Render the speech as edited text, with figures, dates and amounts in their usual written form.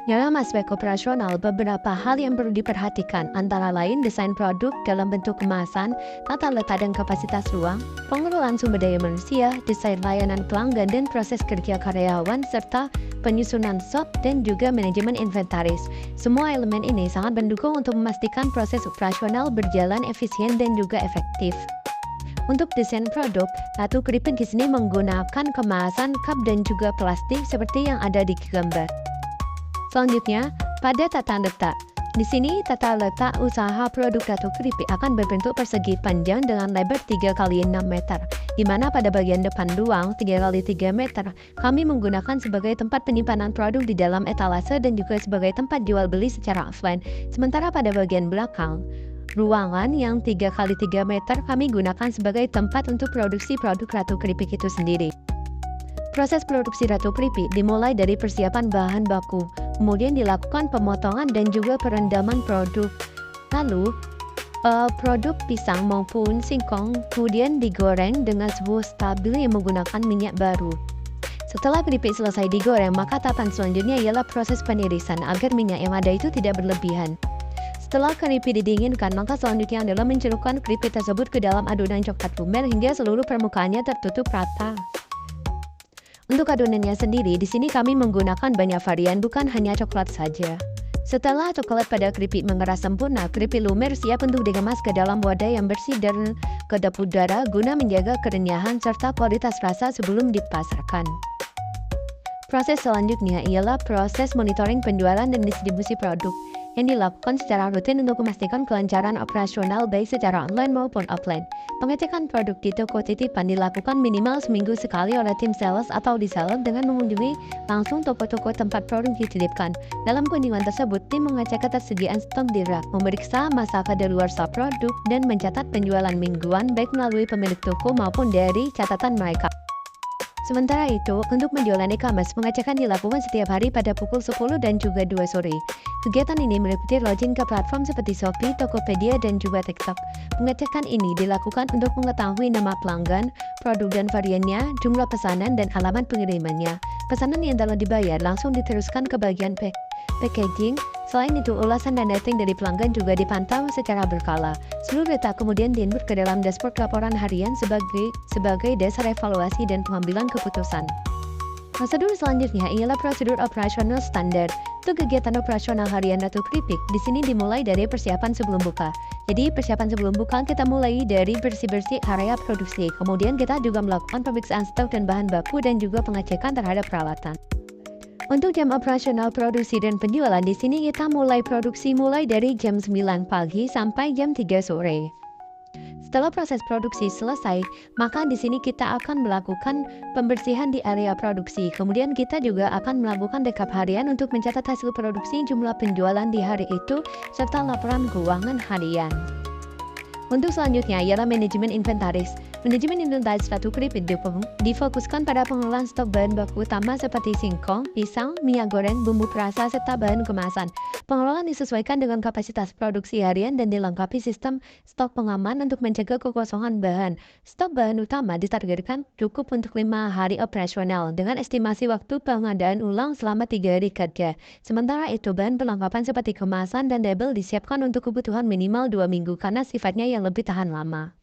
Dalam aspek operasional, beberapa hal yang perlu diperhatikan antara lain desain produk dalam bentuk kemasan, tata letak dan kapasitas ruang, pengelolaan sumber daya manusia, desain layanan pelanggan dan proses kerja karyawan, serta penyusunan stok dan juga manajemen inventaris. Semua elemen ini sangat mendukung untuk memastikan proses operasional berjalan efisien dan juga efektif. Untuk desain produk, Ratu Keripik di sini menggunakan kemasan cup dan juga plastik seperti yang ada di gambar. Selanjutnya, pada tata letak. Di sini, tata letak usaha produk Ratu Keripik akan berbentuk persegi panjang dengan lebar 3x6 meter, di mana pada bagian depan ruang 3x3 meter, kami menggunakan sebagai tempat penyimpanan produk di dalam etalase dan juga sebagai tempat jual beli secara offline. Sementara pada bagian belakang, ruangan yang 3x3 meter kami gunakan sebagai tempat untuk produksi produk Ratu Keripik itu sendiri. Proses produksi Ratu Keripik dimulai dari persiapan bahan baku, kemudian dilakukan pemotongan dan juga perendaman produk. Lalu, produk pisang maupun singkong kemudian digoreng dengan suhu stabil yang menggunakan minyak baru. Setelah keripik selesai digoreng, maka tahapan selanjutnya ialah proses penirisan agar minyak yang ada itu tidak berlebihan. Setelah keripik didinginkan, maka selanjutnya adalah mencelupkan keripik tersebut ke dalam adonan coklat lumer hingga seluruh permukaannya tertutup rata. Untuk adonannya sendiri, di sini kami menggunakan banyak varian, bukan hanya coklat saja. Setelah coklat pada keripik mengeras sempurna, keripik lumer siap untuk dikemas ke dalam wadah yang bersih dan kedap udara guna menjaga kerenyahan serta kualitas rasa sebelum dipasarkan. Proses selanjutnya ialah proses monitoring penjualan dan distribusi produk yang dilakukan secara rutin untuk memastikan kelancaran operasional baik secara online maupun offline. Pengecekan produk di toko titipan dilakukan minimal seminggu sekali oleh tim sales atau reseller dengan mengunjungi langsung toko-toko tempat produk dititipkan. Dalam kunjungan tersebut, tim mengecek ketersediaan stok di rak, memeriksa masa kadaluarsa produk, dan mencatat penjualan mingguan baik melalui pemilik toko maupun dari catatan mereka. Sementara itu, untuk penjualan e-commerce, pengecekan dilakukan setiap hari pada pukul 10 dan juga 2 sore. Kegiatan ini meliputi login ke platform seperti Shopee, Tokopedia, dan juga TikTok. Pengecekan ini dilakukan untuk mengetahui nama pelanggan, produk dan variannya, jumlah pesanan, dan alamat pengirimannya. Pesanan yang telah dibayar langsung diteruskan ke bagian packaging. Selain itu, ulasan dan rating dari pelanggan juga dipantau secara berkala. Seluruh data kemudian diinput ke dalam dashboard laporan harian sebagai dasar evaluasi dan pengambilan keputusan. Prosedur selanjutnya ialah prosedur operasional standar. Untuk kegiatan operasional harian Ratu Keripik, di sini dimulai dari persiapan sebelum buka. Jadi, persiapan sebelum buka kita mulai dari bersih-bersih area produksi. Kemudian kita juga melakukan pemeriksaan stok dan bahan baku dan juga pengecekan terhadap peralatan. Untuk jam operasional produksi dan penjualan, di sini kita mulai produksi dari jam 9 pagi sampai jam 3 sore. Setelah proses produksi selesai, maka di sini kita akan melakukan pembersihan di area produksi. Kemudian kita juga akan melakukan rekap harian untuk mencatat hasil produksi, jumlah penjualan di hari itu, serta laporan keuangan harian. Untuk selanjutnya ialah manajemen inventaris. Manajemen inventaris Ratu Keripik difokuskan pada pengelolaan stok bahan baku utama seperti singkong, pisang, minyak goreng, bumbu perasa, serta bahan kemasan. Pengelolaan disesuaikan dengan kapasitas produksi harian dan dilengkapi sistem stok pengaman untuk mencegah kekosongan bahan. Stok bahan utama ditargetkan cukup untuk 5 hari operasional dengan estimasi waktu pengadaan ulang selama 3 hari kerja. Sementara itu, bahan perlengkapan seperti kemasan dan label disiapkan untuk kebutuhan minimal 2 minggu karena sifatnya yang lebih tahan lama.